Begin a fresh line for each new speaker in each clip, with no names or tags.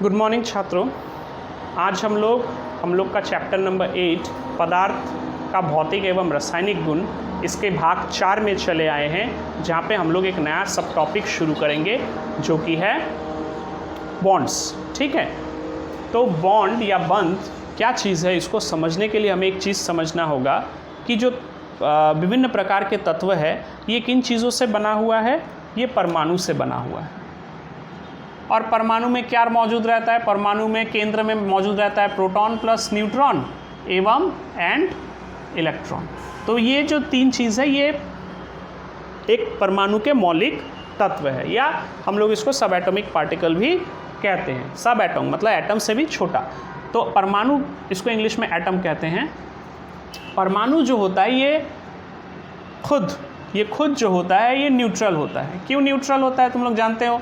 Good morning छात्रों। आज हम लोग का चैप्टर नंबर 8 पदार्थ का भौतिक एवं रासायनिक गुण, इसके भाग 4 में चले आए हैं, जहाँ पे हम लोग एक नया सब टॉपिक शुरू करेंगे जो कि है बॉन्ड्स। ठीक है, तो बॉन्ड या बंध क्या चीज़ है, इसको समझने के लिए हमें एक चीज़ समझना होगा कि जो विभिन्न प्रकार के तत्व है ये किन चीज़ों से बना हुआ है। ये परमाणु से बना हुआ है। और परमाणु में क्या मौजूद रहता है? परमाणु में केंद्र में मौजूद रहता है प्रोटॉन प्लस न्यूट्रॉन एवं एंड इलेक्ट्रॉन। तो ये जो तीन चीज़ है ये एक परमाणु के मौलिक तत्व है, या हम लोग इसको सब एटॉमिक पार्टिकल भी कहते हैं। सब एटम मतलब एटम से भी छोटा, तो परमाणु इसको इंग्लिश में एटम कहते हैं। परमाणु जो होता है ये खुद जो होता है ये न्यूट्रल होता है। क्यों न्यूट्रल होता है तुम लोग जानते हो?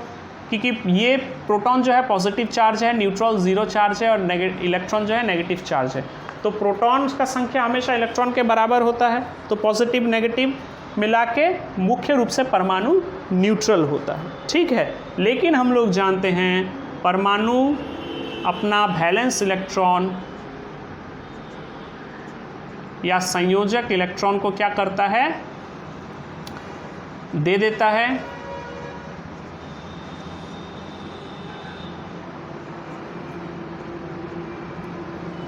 क्योंकि ये प्रोटॉन जो है पॉजिटिव चार्ज है, न्यूट्रॉन जीरो चार्ज है, और इलेक्ट्रॉन जो है नेगेटिव चार्ज है। तो प्रोटॉन का संख्या हमेशा इलेक्ट्रॉन के बराबर होता है, तो पॉजिटिव नेगेटिव मिला के मुख्य रूप से परमाणु न्यूट्रल होता है। ठीक है, लेकिन हम लोग जानते हैं परमाणु अपना वैलेंस इलेक्ट्रॉन या संयोजक इलेक्ट्रॉन को क्या करता है? दे देता है।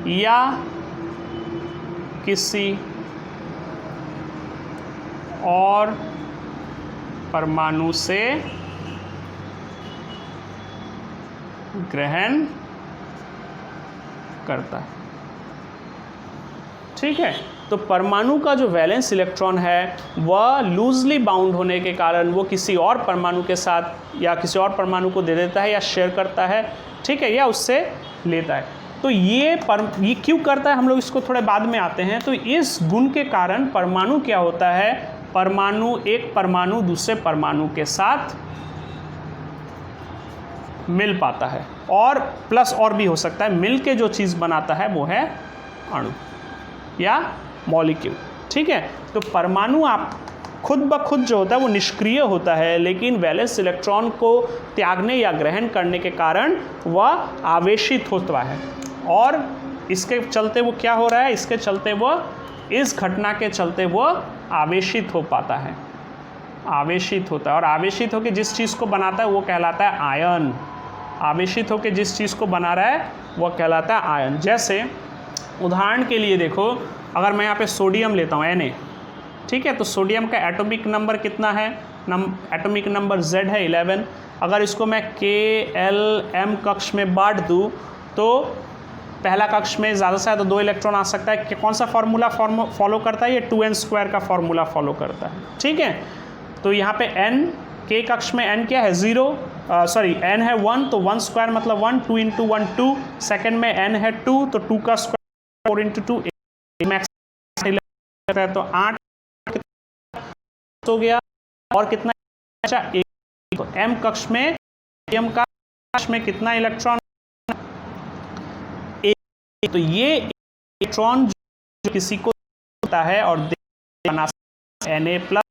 या किसी और परमाणु से ग्रहण करता है। ठीक है, तो परमाणु का जो वैलेंस इलेक्ट्रॉन है वह लूजली बाउंड होने के कारण वो किसी और परमाणु के साथ या किसी और परमाणु को दे देता है या शेयर करता है। ठीक है, या उससे लेता है। तो ये क्यों करता है, हम लोग इसको थोड़े बाद में आते हैं। तो इस गुण के कारण परमाणु क्या होता है? एक परमाणु दूसरे परमाणु के साथ मिल पाता है, और प्लस और भी हो सकता है। मिल के जो चीज़ बनाता है वो है अणु या मॉलिक्यूल। ठीक है, तो परमाणु आप खुद ब खुद जो होता है वो निष्क्रिय होता है, लेकिन वैलेंस इलेक्ट्रॉन को त्यागने या ग्रहण करने के कारण वह आवेशित होता है। और इसके चलते वो क्या हो रहा है? इसके चलते वो इस घटना के चलते वो आवेशित हो पाता है, आवेशित होता है। और आवेशित होकर जिस चीज़ को बनाता है वो कहलाता है आयन। आवेशित होकर जिस चीज़ को बना रहा है वो कहलाता है आयन। जैसे उदाहरण के लिए देखो, अगर मैं यहाँ पे सोडियम लेता हूँ Na, ठीक है, तो सोडियम का एटॉमिक नंबर कितना है? एटॉमिक नंबर Z है 11। अगर इसको मैं K-L-M कक्ष में बांट दूँ तो पहला कक्ष में ज़्यादा से ज़्यादा 2 इलेक्ट्रॉन आ सकता है। कौन सा फार्मूला फॉलो करता है? ये 2n² का फार्मूला फॉलो करता है। ठीक है, तो यहाँ पे n के कक्ष में n क्या है? 0, n है 1, तो 1² मतलब 1, 2 × 1 2। सेकेंड में n है 2, तो 2 का स्क्वायर 4 × 2 मैक्स है, तो 8 हो गया। और कितना बचा? 1। तो m कक्ष में का कक्ष में कितना इलेक्ट्रॉन? 1। तो ये इलेक्ट्रॉन जो किसी को होता है और बना Na+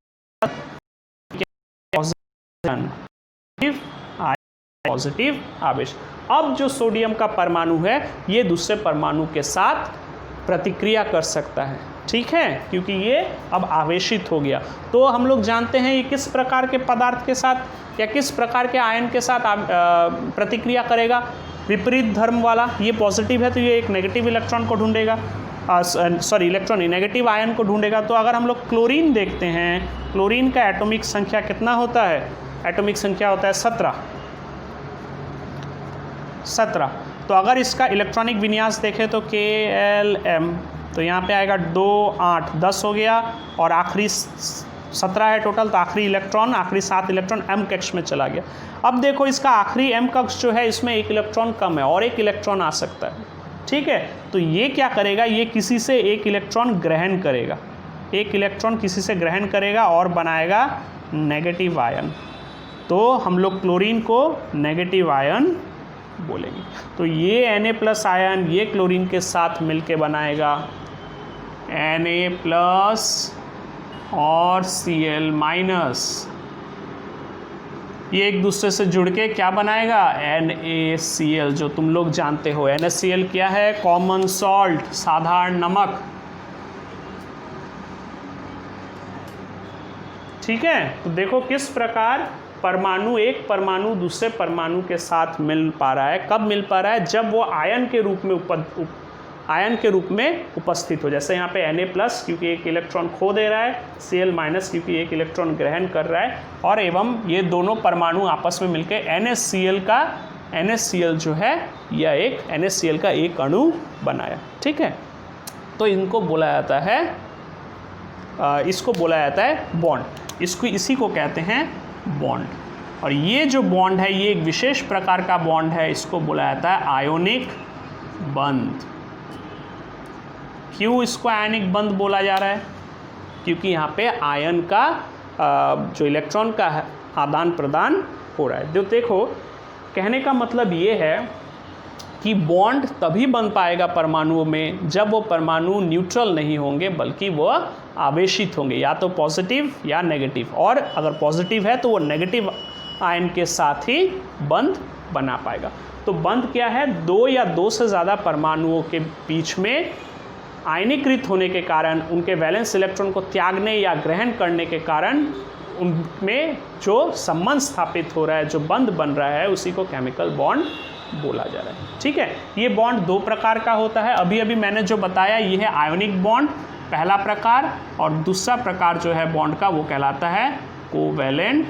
पॉजिटिव आवेश। अब जो सोडियम का परमाणु है ये दूसरे परमाणु के साथ प्रतिक्रिया कर सकता है। ठीक है, क्योंकि ये अब आवेशित हो गया। तो हम लोग जानते हैं ये किस प्रकार के पदार्थ के साथ या किस प्रकार के आयन के साथ प्रतिक्रिया करेगा? विपरीत धर्म वाला। ये पॉजिटिव है तो ये एक नेगेटिव इलेक्ट्रॉन को ढूंढेगा, इलेक्ट्रॉन नेगेटिव आयन को ढूंढेगा। तो अगर हम लोग क्लोरीन देखते हैं, क्लोरीन का एटॉमिक संख्या कितना होता है? एटॉमिक संख्या होता है 17। तो अगर इसका इलेक्ट्रॉनिक विन्यास देखें तो K-L-M, तो यहाँ पे आएगा 2 8 10 हो गया, और आखिरी 17 है टोटल, तो आखिरी 7 इलेक्ट्रॉन M कक्ष में चला गया। अब देखो इसका आखिरी M कक्ष जो है इसमें 1 इलेक्ट्रॉन कम है और 1 इलेक्ट्रॉन आ सकता है। ठीक है, तो ये क्या करेगा? ये किसी से 1 इलेक्ट्रॉन ग्रहण करेगा, 1 इलेक्ट्रॉन किसी से ग्रहण करेगा और बनाएगा नेगेटिव आयन। तो हम लोग क्लोरीन को नेगेटिव आयन बोलेंगे। तो ये Na+ आयन ये क्लोरीन के साथ मिलके बनाएगा Na+ और Cl-। ये एक दूसरे से जुड़ के क्या बनाएगा, NaCl, जो तुम लोग जानते हो। NaCl क्या है, कॉमन सॉल्ट, साधारण नमक। ठीक है, तो देखो किस प्रकार परमाणु, एक परमाणु दूसरे परमाणु के साथ मिल पा रहा है। कब मिल पा रहा है, जब वो आयन के रूप में उपस्थित हो। जैसे यहाँ पे Na+ क्योंकि एक इलेक्ट्रॉन खो दे रहा है, Cl- क्योंकि एक इलेक्ट्रॉन ग्रहण कर रहा है, और एवं ये दोनों परमाणु आपस में मिलकर NaCl जो है, यह एक NaCl का एक अणु बनाया। ठीक है, तो इनको बोला जाता है, इसको बोला जाता है बॉन्ड। इसी को कहते हैं बॉन्ड। और ये जो बॉन्ड है, ये एक विशेष प्रकार का बॉन्ड है, इसको बोला जाता है आयोनिक बंध। क्यों इसको आयनिक बंध बोला जा रहा है, क्योंकि यहाँ पे आयन का जो इलेक्ट्रॉन का आदान प्रदान हो रहा है। जो देखो, कहने का मतलब ये है कि बॉन्ड तभी बन पाएगा परमाणुओं में जब वो परमाणु न्यूट्रल नहीं होंगे, बल्कि वो आवेशित होंगे, या तो पॉजिटिव या नेगेटिव। और अगर पॉजिटिव है तो वो नेगेटिव आयन के साथ ही बंध बना पाएगा। तो बंध क्या है, दो या दो से ज़्यादा परमाणुओं के बीच में आयनीकृत होने के कारण, उनके वैलेंस इलेक्ट्रॉन को त्यागने या ग्रहण करने के कारण उनमें जो संबंध स्थापित हो रहा है, जो बंध बन रहा है, उसी को केमिकल बॉन्ड बोला जा रहा है। ठीक है, ये बॉन्ड दो प्रकार का होता है। अभी मैंने जो बताया ये है आयोनिक बॉन्ड, पहला प्रकार, और दूसरा प्रकार जो है बॉन्ड का, वो कहलाता है कोवैलेंट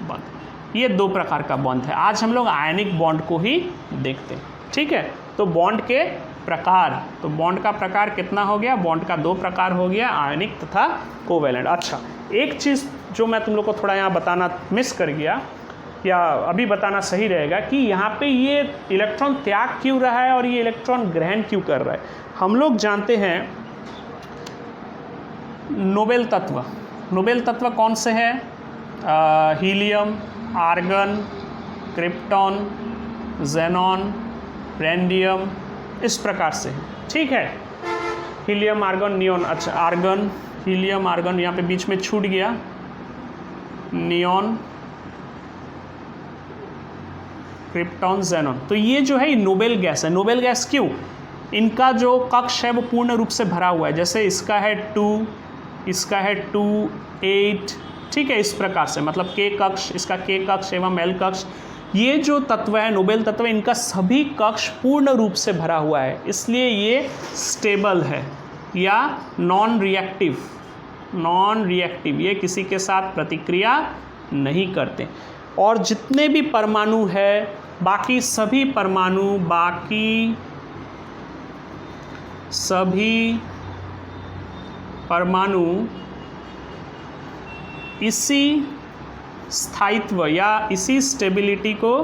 बॉन्ड। ये दो प्रकार का बॉन्ड है। आज हम लोग आयनिक बॉन्ड को ही देखते हैं। ठीक है, तो बॉन्ड के प्रकार, तो बॉन्ड का प्रकार कितना हो गया, बॉन्ड का दो प्रकार हो गया, आयनिक तथा कोवैलेंट। अच्छा, एक चीज़ जो मैं तुम लोग को थोड़ा यहाँ बताना मिस कर गया, या अभी बताना सही रहेगा, कि यहाँ पे ये इलेक्ट्रॉन त्याग क्यों रहा है और ये इलेक्ट्रॉन ग्रहण क्यों कर रहा है। हम लोग जानते हैं नोबेल तत्व कौन से हैं, helium, argon, krypton, xenon, radium, इस प्रकार से। ठीक है, हीलियम, आर्गन, नियॉन। अच्छा, आर्गन, हीलियम, आर्गन, यहाँ पे बीच में छूट गया, नियॉन, क्रिप्टॉन, ज़ेनॉन। तो ये जो है नोबेल गैस है। नोबेल गैस क्यों, इनका जो कक्ष है वो पूर्ण रूप से भरा हुआ है। जैसे इसका है 2, इसका है 2, 8। ठीक है, इस प्रकार से, मतलब K कक्ष, इसका K कक्ष एवं L कक्ष। ये जो तत्व है, नोबेल तत्व, इनका सभी कक्ष पूर्ण रूप से भरा हुआ है, इसलिए ये स्टेबल है या नॉन रिएक्टिव, ये किसी के साथ प्रतिक्रिया नहीं करते। और जितने भी परमाणु है, बाकी सभी परमाणु इसी स्थायित्व या इसी स्टेबिलिटी को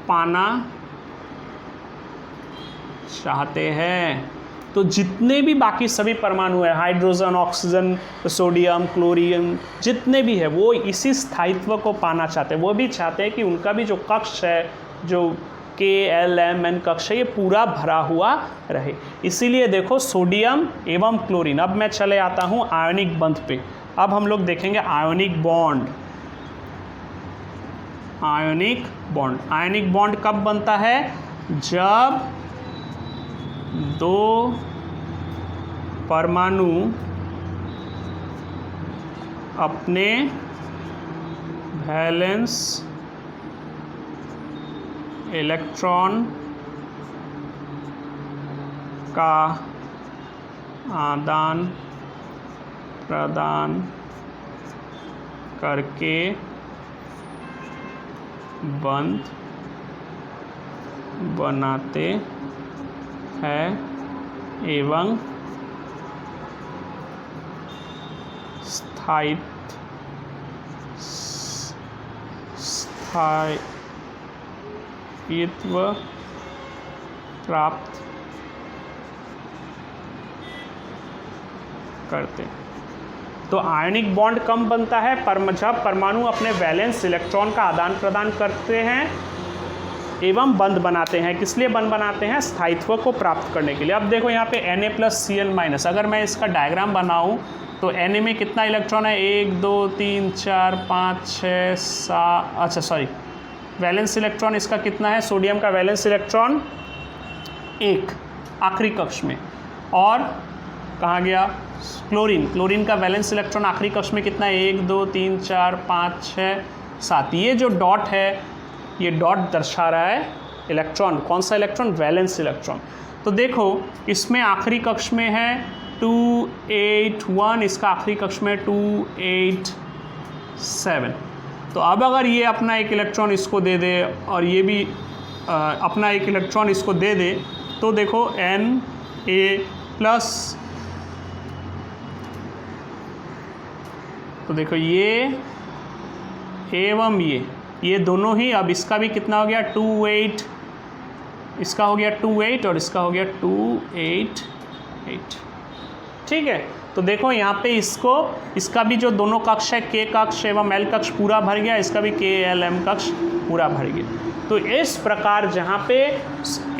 पाना चाहते हैं। तो जितने भी बाकी सभी परमाणु है, हाइड्रोजन, ऑक्सीजन, सोडियम, क्लोरीन, जितने भी है, वो इसी स्थायित्व को पाना चाहते हैं। वो भी चाहते हैं कि उनका भी जो कक्ष है, जो K, L, M, N कक्ष है, ये पूरा भरा हुआ रहे। इसीलिए देखो सोडियम एवं क्लोरीन। अब मैं चले आता हूँ आयोनिक बंध पे। अब हम लोग देखेंगे आयोनिक बॉन्ड। आयोनिक बॉन्ड कब बनता है, जब दो परमाणु अपने वैलेंस इलेक्ट्रॉन का आदान प्रदान करके बंध बनाते हैं एवं स्थायित्व प्राप्त करते। तो आयनिक बॉन्ड कब बनता है, जब परमाणु अपने वैलेंस इलेक्ट्रॉन का आदान प्रदान करते हैं एवं बंद बनाते हैं। किस लिए बंद बनाते हैं? स्थायित्व को प्राप्त करने के लिए। अब देखो यहाँ पे Na+Cl-, अगर मैं इसका डायग्राम बनाऊँ तो Na में कितना इलेक्ट्रॉन है? 1 2 3 4 5 6 7, अच्छा सॉरी, वैलेंस इलेक्ट्रॉन इसका कितना है? सोडियम का वैलेंस इलेक्ट्रॉन 1 आखिरी कक्ष में। और कहाँ गया? क्लोरीन का वैलेंस इलेक्ट्रॉन आखिरी कक्ष में कितना है? 1 2 3 4 5 6 7। ये जो डॉट है, ये डॉट दर्शा रहा है इलेक्ट्रॉन। कौन सा इलेक्ट्रॉन? Valence electron. तो देखो इसमें आखिरी कक्ष में है 2 8 1, इसका आखिरी कक्ष में 2 8 7। तो अब अगर ये अपना एक इलेक्ट्रॉन इसको दे दे और ये भी अपना एक इलेक्ट्रॉन इसको दे दे, तो देखो Na+, तो देखो ये एवं ये दोनों ही, अब इसका भी कितना हो गया? 2 8, इसका हो गया 2 8 और इसका हो गया 2 8 8। ठीक है, तो देखो यहाँ पे इसका भी जो दोनों कक्ष है, K कक्ष एवं L कक्ष पूरा भर गया, इसका भी K L M कक्ष पूरा भर गया। तो इस प्रकार जहाँ पे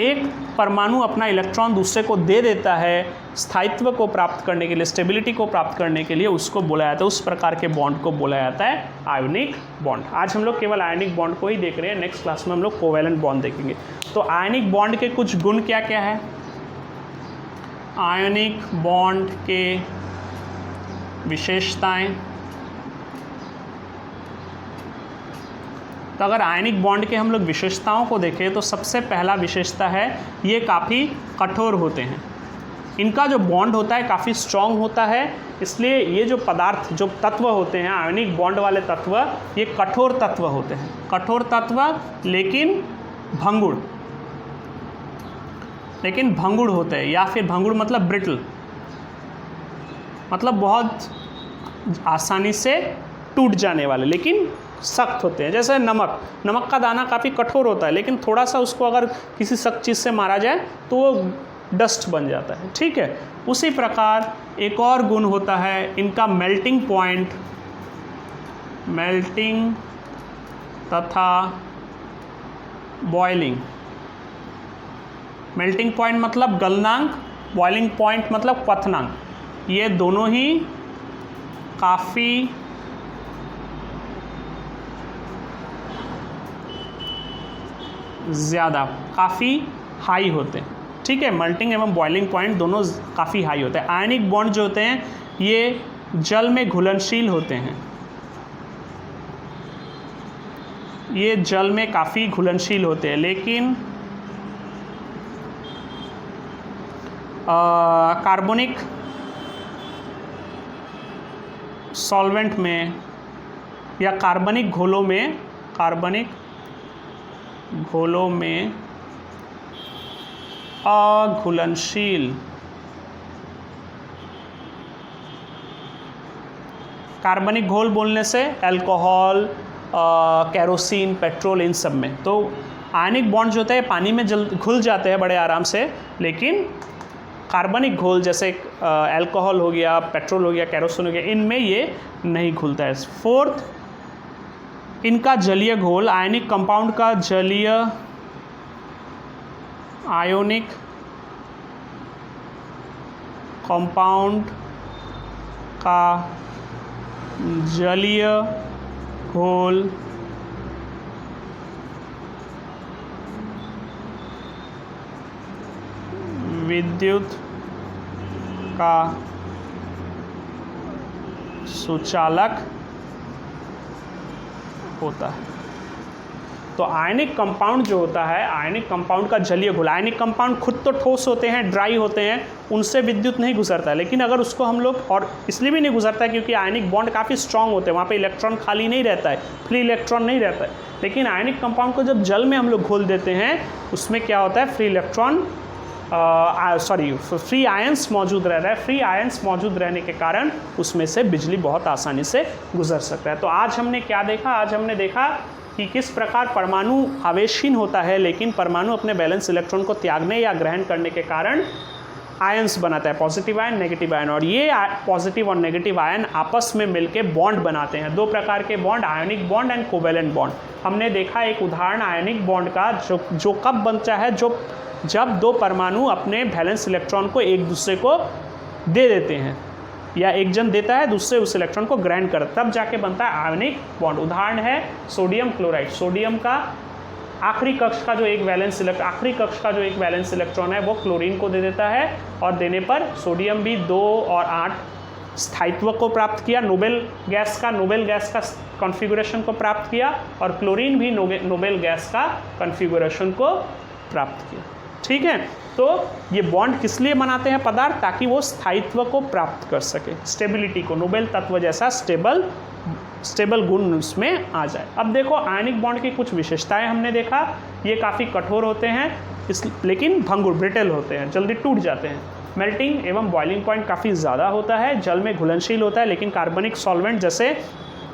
एक परमाणु अपना इलेक्ट्रॉन दूसरे को दे देता है स्थायित्व को प्राप्त करने के लिए, स्टेबिलिटी को प्राप्त करने के लिए, उसको बोला जाता है, उस प्रकार के बॉन्ड को बोला जाता है आयोनिक बॉन्ड। आज हम लोग केवल आयोनिक बॉन्ड को ही देख रहे हैं, नेक्स्ट क्लास में हम लोग कोवैलेंट बॉन्ड देखेंगे। तो आयोनिक बॉन्ड के कुछ गुण क्या क्या है? आयोनिक बॉन्ड के विशेषताएं। तो अगर आयनिक बॉन्ड के हम लोग विशेषताओं को देखें तो सबसे पहला विशेषता है ये काफ़ी कठोर होते हैं। इनका जो बॉन्ड होता है काफ़ी स्ट्रॉन्ग होता है, इसलिए ये जो पदार्थ, जो तत्व होते हैं आयनिक बॉन्ड वाले तत्व, ये कठोर तत्व होते हैं। कठोर तत्व लेकिन भंगुर होते हैं, या फिर भंगुर मतलब ब्रिटल, मतलब बहुत आसानी से टूट जाने वाले, लेकिन सख्त होते हैं। जैसे नमक का दाना काफ़ी कठोर होता है, लेकिन थोड़ा सा उसको अगर किसी सख्त चीज़ से मारा जाए तो वो डस्ट बन जाता है। ठीक है, उसी प्रकार एक और गुण होता है इनका मेल्टिंग तथा बॉइलिंग। मेल्टिंग पॉइंट मतलब गलनांक, बॉइलिंग पॉइंट मतलब क्वथनांक। ये दोनों ही काफ़ी ज़्यादा, काफ़ी हाई होते हैं। ठीक है, मेल्टिंग एवं बॉइलिंग पॉइंट दोनों काफ़ी हाई होते हैं। आयनिक बॉन्ड जो होते हैं ये जल में घुलनशील होते हैं, ये जल में काफ़ी घुलनशील होते हैं, लेकिन कार्बनिक सॉल्वेंट में या कार्बनिक घोलों में अघुलनशील। कार्बनिक घोल बोलने से अल्कोहल, केरोसिन, पेट्रोल, इन सब में। तो आयनिक बॉन्ड जो होते हैं पानी में घुल जाते हैं बड़े आराम से, लेकिन कार्बनिक घोल जैसे अल्कोहल हो गया, पेट्रोल हो गया, केरोसिन हो गया, इनमें ये नहीं घुलता है। फोर्थ, इनका जलीय घोल, आयनिक कंपाउंड का आयोनिक कंपाउंड का जलीय घोल विद्युत का सुचालक होता है। तो आयनिक कंपाउंड जो होता है, आयनिक कंपाउंड का जलीय घोल, आयनिक कंपाउंड खुद तो ठोस होते हैं, ड्राई होते हैं, उनसे विद्युत नहीं गुजरता, लेकिन अगर उसको हम लोग, और इसलिए भी नहीं गुजरता है क्योंकि आयनिक बॉन्ड काफ़ी स्ट्रांग होते हैं, वहाँ पे इलेक्ट्रॉन खाली नहीं रहता है, फ्री इलेक्ट्रॉन नहीं रहता है। लेकिन आयनिक कंपाउंड को जब जल में हम लोग घोल देते हैं, उसमें क्या होता है, फ्री आयंस मौजूद रह रहा है। फ्री आयंस मौजूद रहने के कारण उसमें से बिजली बहुत आसानी से गुजर सकता है। तो आज हमने क्या देखा? आज हमने देखा कि किस प्रकार परमाणु आवेशहीन होता है, लेकिन परमाणु अपने बैलेंस इलेक्ट्रॉन को त्यागने या ग्रहण करने के कारण आयंस बनाता है, पॉजिटिव आयन, नेगेटिव आयन, और ये पॉजिटिव और नेगेटिव आयन आपस में मिलके बॉन्ड बनाते हैं। दो प्रकार के bond, ionic bond and covalent bond. हमने देखा एक उदाहरण आयनिक बॉन्ड का जो कब बनता है, जब दो परमाणु अपने वैलेंस इलेक्ट्रॉन को एक दूसरे को दे देते हैं, या एक जन देता है दूसरे उस इलेक्ट्रॉन को ग्रहण कर, तब जाके बनता है आयनिक बॉन्ड। उदाहरण है सोडियम क्लोराइड। सोडियम का आखिरी कक्ष का जो एक वैलेंस इलेक्ट्रॉन है वो क्लोरीन को दे देता है, और देने पर सोडियम भी 2 और 8 स्थायित्व को प्राप्त किया, नोबेल गैस का कॉन्फ़िगरेशन को प्राप्त किया, और क्लोरीन भी नोबेल गैस का कॉन्फ़िगरेशन को प्राप्त किया। ठीक है, तो ये बॉन्ड किस लिए बनाते हैं पदार्थ, ताकि वो स्थायित्व को प्राप्त कर सके, स्टेबिलिटी को, नोबेल तत्व जैसा स्टेबल गुण उसमें आ जाए। अब देखो आयनिक बॉन्ड की कुछ विशेषताएं हमने देखा, ये काफ़ी कठोर होते हैं लेकिन भंगुर, ब्रिटल होते हैं, जल्दी टूट जाते हैं। मेल्टिंग एवं बॉइलिंग पॉइंट काफ़ी ज़्यादा होता है, जल में घुलनशील होता है, लेकिन कार्बनिक सॉल्वेंट जैसे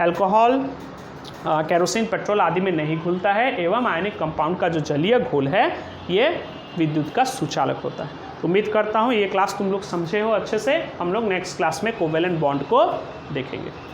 अल्कोहल, केरोसिन, पेट्रोल आदि में नहीं घुलता है, एवं आयनिक कंपाउंड का जो जलीय घोल है ये विद्युत का सुचालक होता है। उम्मीद करता हूँ ये क्लास तुम लोग समझे हो अच्छे से। हम लोग नेक्स्ट क्लास में कोवेलेंट बॉन्ड को देखेंगे।